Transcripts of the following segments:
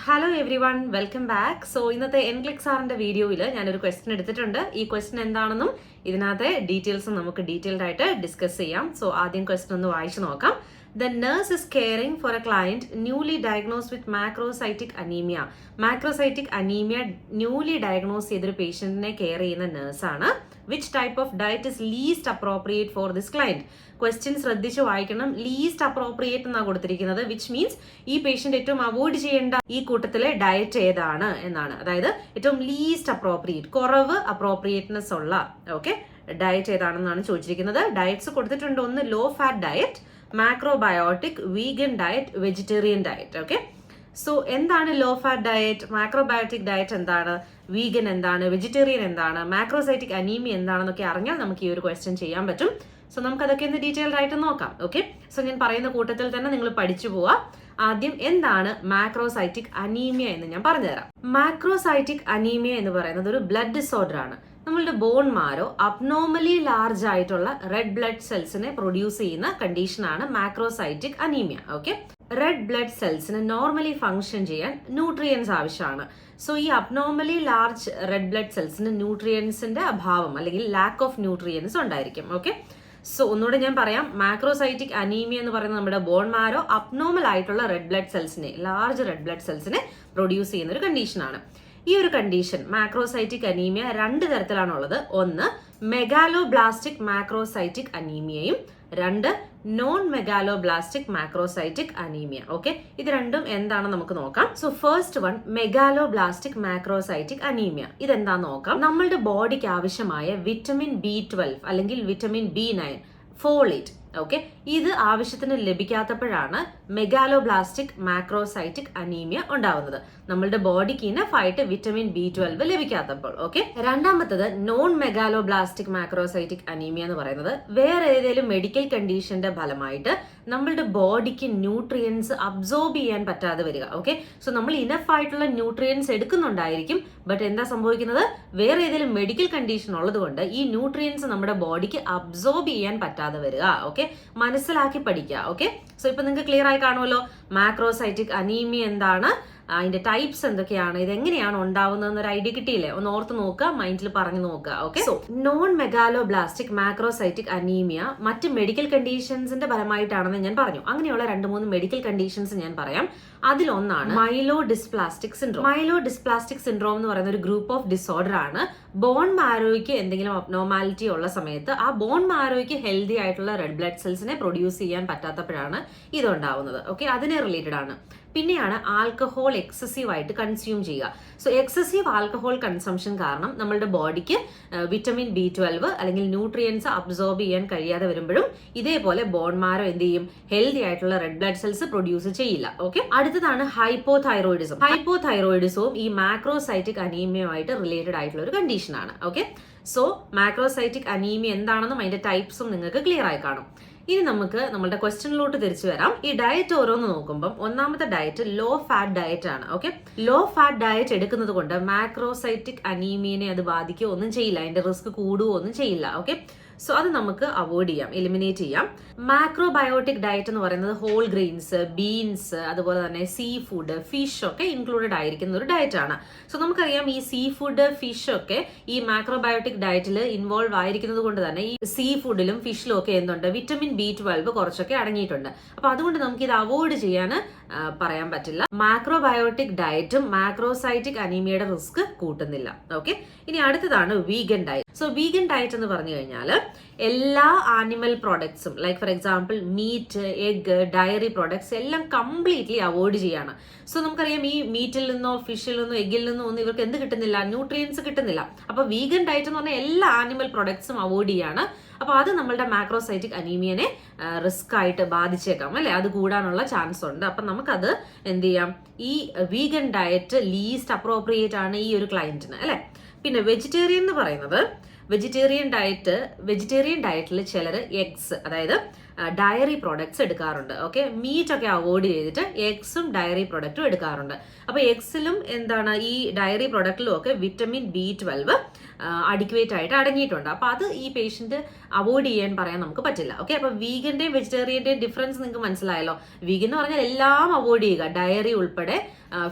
Hello every one, welcome back. So ഇന്നത്തെ എൻക്ലിക് സാറിന്റെ വീഡിയോയിൽ ഞാനൊരു ക്വസ്റ്റ്യൻ എടുത്തിട്ടുണ്ട്. ഈ ക്വസ്റ്റ്യൻ എന്താണെന്നും ഇതിനകത്തെ ഡീറ്റെയിൽസും നമുക്ക് ഡീറ്റെയിൽഡ് ആയിട്ട് ഡിസ്കസ് ചെയ്യാം. സോ ആദ്യം ക്വസ്റ്റ്യൻ ഒന്ന് വായിച്ചു നോക്കാം. The nurse is caring for a client newly diagnosed with macrocytic anemia. Macrocytic anemia newly diagnosed ചെയ്തൊരു പേഷ്യന്റിനെ കെയർ ചെയ്യുന്ന നഴ്സാണ്. Which type of diet is least appropriate for this client? Question ശ്രദ്ധിച്ച് വായിക്കണം. Least appropriate എന്നാണ് കൊടുത്തിരിക്കുന്നത്, which means ഈ patient ഏറ്റവും avoid ചെയ്യേണ്ട ഈ കൂട്ടത്തിലെ ഡയറ്റ് ഏതാണ് എന്നാണ്. അതായത് ഏറ്റവും ലീസ്റ്റ് അപ്രോപ്രിയേറ്റ്, കുറവ് അപ്രോപ്രിയേറ്റ്നെസ് ഉള്ള ഡയറ്റ് ഏതാണെന്നാണ് ചോദിച്ചിരിക്കുന്നത്. ഡയറ്റ്സ് കൊടുത്തിട്ടുണ്ട്. ഒന്ന് low fat diet, macrobiotic, vegan diet, vegetarian diet. So എന്താണ് low fat diet, macrobiotic diet എന്താണ്, വീഗൻ എന്താണ്, വെജിറ്റേറിയൻ എന്താണ്, മാക്രോസൈറ്റിക് അനീമിയ എന്താണെന്നൊക്കെ അറിഞ്ഞാൽ നമുക്ക് ഈ ഒരു ക്വസ്റ്റ്യൻ ചെയ്യാൻ പറ്റും. സോ നമുക്ക് അതൊക്കെ ഒന്ന് ഡീറ്റെയിൽഡ് ആയിട്ട് നോക്കാം. സോ ഞാൻ പറയുന്ന കൂട്ടത്തിൽ തന്നെ നിങ്ങൾ പഠിച്ചു പോവാ. ആദ്യം എന്താണ് മാക്രോസൈറ്റിക് അനീമിയ എന്ന് ഞാൻ പറഞ്ഞുതരാം. മാക്രോസൈറ്റിക് അനീമിയ എന്ന് പറയുന്നത് ഒരു ബ്ലഡ് ഡിസോർഡർ ആണ്. നമ്മളുടെ ബോൺ മാരോ അബ്നോർമലി ലാർജ് ആയിട്ടുള്ള റെഡ് ബ്ലഡ് സെൽസിനെ പ്രൊഡ്യൂസ് ചെയ്യുന്ന കണ്ടീഷനാണ് മാക്രോസൈറ്റിക് അനീമിയ. റെഡ് ബ്ലഡ് സെൽസിന് നോർമലി ഫംഗ്ഷൻ ചെയ്യാൻ ന്യൂട്രിയൻസ് ആവശ്യമാണ്. സോ ഈ അബ്നോർമലി ലാർജ് റെഡ് ബ്ലഡ് സെൽസിന് ന്യൂട്രിയൻസിന്റെ അഭാവം അല്ലെങ്കിൽ ലാക്ക് ഓഫ് ന്യൂട്രിയൻസ് ഉണ്ടായിരിക്കും. സോ ഒന്നുകൂടെ ഞാൻ പറയാം, മാക്രോസൈറ്റിക് അനീമിയ എന്ന് പറയുന്നത് നമ്മുടെ ബോൺ മാരോ അബ്നോർമൽ ആയിട്ടുള്ള റെഡ് ബ്ലഡ് സെൽസിനെ, ലാർജ് റെഡ് ബ്ലഡ് സെൽസിനെ പ്രൊഡ്യൂസ് ചെയ്യുന്ന ഒരു കണ്ടീഷനാണ്. ഈ ഒരു കണ്ടീഷൻ മാക്രോസൈറ്റിക് അനീമിയ രണ്ട് തരത്തിലാണുള്ളത്. ഒന്ന് മെഗാലോബ്ലാസ്റ്റിക് മാക്രോസൈറ്റിക് അനീമിയയും, രണ്ട് നോൺ മെഗാലോബ്ലാസ്റ്റിക് മാക്രോസൈറ്റിക് അനീമിയ. ഇത് രണ്ടും എന്താണെന്ന് നമുക്ക് നോക്കാം. So first one, megaloblastic macrocytic anaemia. ഇതെന്താന്ന് നോക്കാം. നമ്മളുടെ ബോഡിക്ക് ആവശ്യമായ വിറ്റമിൻ B12 അല്ലെങ്കിൽ വിറ്റമിൻ B9, ഫോളേറ്റ്, ഇത് ആവശ്യത്തിന് ലഭിക്കാത്തപ്പോഴാണ് മെഗാലോബ്ലാസ്റ്റിക് മാക്രോസൈറ്റിക് അനീമിയ ഉണ്ടാവുന്നത്. നമ്മളുടെ ബോഡിക്ക് ഇനഫായിട്ട് വിറ്റമിൻ B12 ലഭിക്കാത്തപ്പോൾ. രണ്ടാമത്തത് നോൺ മെഗാലോബ്ലാസ്റ്റിക് മാക്രോസൈറ്റിക് അനീമിയ എന്ന് പറയുന്നത് വേറെ ഏതെങ്കിലും മെഡിക്കൽ കണ്ടീഷന്റെ ഫലമായിട്ട് നമ്മളുടെ ബോഡിക്ക് ന്യൂട്രിയൻസ് അബ്സോർബ് ചെയ്യാൻ പറ്റാതെ വരിക. സോ നമ്മൾ ഇനഫായിട്ടുള്ള ന്യൂട്രിയൻസ് എടുക്കുന്നുണ്ടായിരിക്കും, ബട്ട് എന്താ സംഭവിക്കുന്നത്, വേറെ ഏതെങ്കിലും മെഡിക്കൽ കണ്ടീഷൻ ഉള്ളത് കൊണ്ട് ഈ ന്യൂട്രിയൻസ് നമ്മുടെ ബോഡിക്ക് അബ്സോർബ് ചെയ്യാൻ പറ്റാതെ വരിക. മനസ്സിലാക്കി പഠിക്കുക. സോ ഇപ്പൊ നിങ്ങൾക്ക് ക്ലിയർ ആയി കാണുമല്ലോ മാക്രോസൈറ്റിക് അനീമിയ എന്താണ്, അതിന്റെ ടൈപ്സ് എന്തൊക്കെയാണ്, ഇതെങ്ങനെയാണ് ഉണ്ടാവുന്നതെന്ന് ഒരു ഐഡിയ കിട്ടിയില്ലേ? ഒന്ന് ഓർത്ത് നോക്കുക, മൈൻഡിൽ പറഞ്ഞു നോക്കുക. So non megaloblastic macrocytic anaemia മറ്റ് മെഡിക്കൽ കണ്ടീഷൻസിന്റെ ഫലമായിട്ടാണെന്ന് ഞാൻ പറഞ്ഞു. അങ്ങനെയുള്ള 2-3 മെഡിക്കൽ കണ്ടീഷൻസ് ഞാൻ പറയാം. അതിലൊന്നാണ് മൈലോഡിസ്പ്ലാസ്റ്റിക് സിൻഡ്രോം. മൈലോഡിസ്പ്ലാസ്റ്റിക് സിൻഡ്രോം എന്ന് പറയുന്ന ഒരു ഗ്രൂപ്പ് ഓഫ് ഡിസോർഡർ ആണ്. ബോൺ മാരോയ്ക്ക് എന്തെങ്കിലും അബ്നോർമാലിറ്റി ഉള്ള സമയത്ത് ആ ബോൺ മാരോയ്ക്ക് ഹെൽത്തി ആയിട്ടുള്ള റെഡ് ബ്ലഡ് സെൽസിനെ പ്രൊഡ്യൂസ് ചെയ്യാൻ പറ്റാത്തപ്പോഴാണ് ഇതുണ്ടാവുന്നത്. അതിനെ റിലേറ്റഡ് ആണ്. പിന്നെയാണ് ആൽക്കഹോൾ എക്സസീവ് ആയിട്ട് കൺസ്യൂം ചെയ്യുക. സോ എക്സസീവ് ആൽക്കഹോൾ കൺസംഷൻ കാരണം നമ്മളുടെ ബോഡിക്ക് വിറ്റമിൻ B12 അല്ലെങ്കിൽ ന്യൂട്രിയൻസ് അബ്സോർബ് ചെയ്യാൻ കഴിയാതെ വരുമ്പോഴും ഇതേപോലെ ബോൺ മാരോ എന്ത് ചെയ്യും, ഹെൽത്തി ആയിട്ടുള്ള റെഡ് ബ്ലഡ് സെൽസ് പ്രൊഡ്യൂസ് ചെയ്യില്ല. അടുത്തതാണ് ഹൈപ്പോതൈറോയിഡിസം. ഹൈപ്പോതൈറോയിഡിസവും ഈ മാക്രോസൈറ്റിക് അനീമിയയുമായിട്ട് റിലേറ്റഡ് ആയിട്ടുള്ള ഒരു കണ്ടീഷനാണ്. സോ മാക്രോസൈറ്റിക് അനീമിയ എന്താണെന്നും അതിന്റെ ടൈപ്സും നിങ്ങൾക്ക് ക്ലിയർ ആയി കാണും. ഇനി നമുക്ക് നമ്മുടെ ക്വസ്റ്റ്യനിലോട്ട് തിരിച്ചു വരാം. ഈ ഡയറ്റ് ഓരോന്ന് നോക്കുമ്പോൾ ഒന്നാമത്തെ ഡയറ്റ് ലോ ഫാറ്റ് ഡയറ്റ് ആണ്. ലോ ഫാറ്റ് ഡയറ്റ് എടുക്കുന്നത് കൊണ്ട് മാക്രോസൈറ്റിക് അനീമിയനെ അത് ബാധിക്കുകയോ ഒന്നും ചെയ്യില്ല, അതിന്റെ റിസ്ക് കൂടുകയോ ഒന്നും ചെയ്യില്ല. സോ അത് നമുക്ക് അവോയ്ഡ് ചെയ്യാം, എലിമിനേറ്റ് ചെയ്യാം. മാക്രോബയോട്ടിക് ഡയറ്റ് എന്ന് പറയുന്നത് ഹോൾ ഗ്രെയിൻസ്, ബീൻസ്, അതുപോലെ തന്നെ സീ ഫുഡ്, ഫിഷ് ഒക്കെ ഇൻക്ലൂഡഡ് ആയിരിക്കുന്ന ഒരു ഡയറ്റ് ആണ്. സോ നമുക്കറിയാം ഈ സീ ഫുഡ്, ഫിഷ് ഒക്കെ ഈ മാക്രോബയോട്ടിക് ഡയറ്റിൽ ഇൻവോൾവ് ആയിരിക്കുന്നത് കൊണ്ട് തന്നെ ഈ സീ ഫുഡിലും ഫിഷിലും ഒക്കെ എന്തുണ്ട്, വിറ്റമിൻ B12 കുറച്ചൊക്കെ അടങ്ങിയിട്ടുണ്ട്. അപ്പൊ അതുകൊണ്ട് നമുക്ക് ഇത് അവോയ്ഡ് ചെയ്യാൻ പറയാൻ പറ്റില്ല. മാക്രോബയോട്ടിക് ഡയറ്റും മാക്രോസൈറ്റിക് അനീമിയയുടെ റിസ്ക് കൂട്ടുന്നില്ല. ഇനി അടുത്തതാണ് vegan diet. So vegan diet എന്ന് പറഞ്ഞു കഴിഞ്ഞാൽ എല്ലാ ആനിമൽ പ്രോഡക്ട്സും like for example meat, egg, dairy products എല്ലാം കംപ്ലീറ്റ്ലി അവോയ്ഡ് ചെയ്യാണ്. സോ നമുക്കറിയാം ഈ മീറ്റിൽ നിന്നോ ഫിഷിൽ നിന്നോ എഗ്ഗിൽ നിന്നോ ഒന്നും ഇവർക്ക് എന്ത് കിട്ടുന്നില്ല, ന്യൂട്രിയൻസ് കിട്ടുന്നില്ല. അപ്പൊ വീഗൻ ഡയറ്റ് എന്ന് പറഞ്ഞാൽ എല്ലാ ആനിമൽ പ്രൊഡക്ട്സും അവോയ്ഡ് ചെയ്യാണ്. അപ്പൊ അത് നമ്മളുടെ മാക്രോസൈറ്റിക് അനീമിയനെ റിസ്ക് ആയിട്ട് ബാധിച്ചേക്കാം, അല്ലെ? അത് കൂടാനുള്ള ചാൻസ് ഉണ്ട്. അപ്പൊ നമുക്കത് എന്ത് ചെയ്യാം, ഈ വീഗൻ ഡയറ്റ് ലീസ്റ്റ് അപ്രോപ്രിയേറ്റ് ആണ് ഈ ഒരു ക്ലയന്റിന്, അല്ലെ? പിന്നെ വെജിറ്റേറിയൻ എന്ന് പറയുന്നത് വെജിറ്റേറിയൻ ഡയറ്റിൽ ചിലർ എഗ്സ്, അതായത് ഡയറി പ്രോഡക്ട്സ് എടുക്കാറുണ്ട്. ഓക്കെ, മീറ്റ് ഒക്കെ അവോയ്ഡ് ചെയ്തിട്ട് എഗ്സും ഡയറി പ്രൊഡക്റ്റും എടുക്കാറുണ്ട്. അപ്പോൾ എഗ്സിലും എന്താണ് ഈ ഡയറി പ്രൊഡക്റ്റിലും ഒക്കെ വിറ്റമിൻ B12 അഡിക്വേറ്റ് ആയിട്ട് അടങ്ങിയിട്ടുണ്ട്. അപ്പോൾ അത് ഈ പേഷ്യന്റ് അവോയ്ഡ് ചെയ്യാൻ പറയാൻ നമുക്ക് പറ്റില്ല. ഓക്കെ, അപ്പോൾ വീഗന്റെയും വെജിറ്റേറിയന്റെയും ഡിഫറൻസ് നിങ്ങൾക്ക് മനസ്സിലായല്ലോ. വീഗൻ എന്ന് പറഞ്ഞാൽ എല്ലാം അവോയ്ഡ് ചെയ്യുക, ഡയറി ഉൾപ്പെടെ,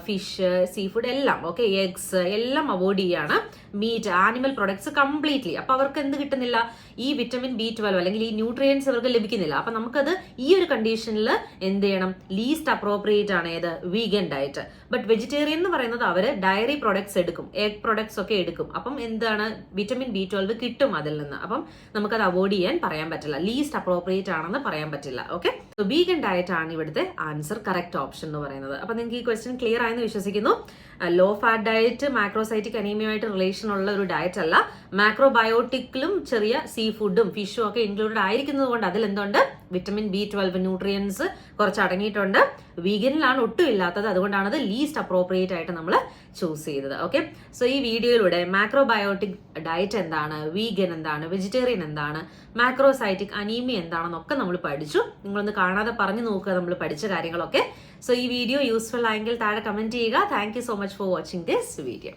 ഫിഷ്, സീ ഫുഡ് എല്ലാം, ഓക്കെ, എഗ്സ് എല്ലാം അവോയ്ഡ് ചെയ്യാണ്. Meat, animal products completely. അപ്പോൾ അവർക്ക് എന്ത് കിട്ടുന്നില്ല? ഈ വിറ്റമിൻ B12 അല്ലെങ്കിൽ ഈ ന്യൂട്രിയൻസ് അവർക്ക് ലഭിക്കുന്നില്ല. അപ്പം നമുക്കത് ഈ ഒരു കണ്ടീഷനിൽ എന്ത് ചെയ്യണം? ലീസ്റ്റ് അപ്രോപ്രിയേറ്റ് ആണ് ഏത്? Vegan diet. ബട്ട് വെജിറ്റേറിയൻ എന്ന് പറയുന്നത് അവർ ഡയറി പ്രൊഡക്ട്സ് എടുക്കും, എഗ് പ്രൊഡക്ട്സ് ഒക്കെ എടുക്കും. അപ്പം എന്താണ്? വിറ്റമിൻ B12 കിട്ടും അതിൽ നിന്ന്. അപ്പം നമുക്കത് അവോയ്ഡ് ചെയ്യാൻ പറയാൻ പറ്റില്ല, ലീസ്റ്റ് അപ്രോപ്രിയേറ്റ് ആണെന്ന് പറയാൻ പറ്റില്ല. ഓക്കെ, വീഗൻ ഡയറ്റ് ആണ് ഇവിടുത്തെ ആൻസർ, കറക്റ്റ് ഓപ്ഷൻ എന്ന് പറയുന്നത്. അപ്പം നിങ്ങൾക്ക് ഈ ക്വസ്റ്റ്യൻ ക്ലിയർ ആയെന്ന് വിശ്വസിക്കുന്നു. ലോ ഫാറ്റ് ഡയറ്റ് മാക്രോസൈറ്റിക് അനീമിയുമായിട്ട് റിലേഷൻ ഉള്ള ഒരു ഡയറ്റ് അല്ല. മാക്രോബയോട്ടിക്കിലും ചെറിയ സീ ഫുഡും ഫിഷും ഒക്കെ ഇൻക്ലൂഡഡ് ആയിരിക്കുന്നത് കൊണ്ട് അതിലെന്തുണ്ട്? വിറ്റമിൻ B12 ന്യൂട്രിയൻസ് കുറച്ച് അടങ്ങിയിട്ടുണ്ട്. വീഗനിലാണ് ഒട്ടും ഇല്ലാത്തത്, അതുകൊണ്ടാണ് അത് ലീസ്റ്റ് അപ്രോപ്രിയേറ്റ് ആയിട്ട് നമ്മൾ ചൂസ് ചെയ്തത്. ഓക്കെ, സോ ഈ വീഡിയോയിലൂടെ മാക്രോബയോട്ടിക് ഡയറ്റ് എന്താണ്, വീഗൻ എന്താണ്, വെജിറ്റേറിയൻ എന്താണ്, മാക്രോസൈറ്റിക് അനീമിയ എന്താണെന്നൊക്കെ നമ്മൾ പഠിച്ചു. നിങ്ങളൊന്ന് കാണാതെ പറഞ്ഞു നോക്കുക നമ്മൾ പഠിച്ച കാര്യങ്ങളൊക്കെ. സോ ഈ വീഡിയോ യൂസ്ഫുൾ ആയെങ്കിൽ താഴെ കമന്റ് ചെയ്യുക. Thank you so much for watching this video.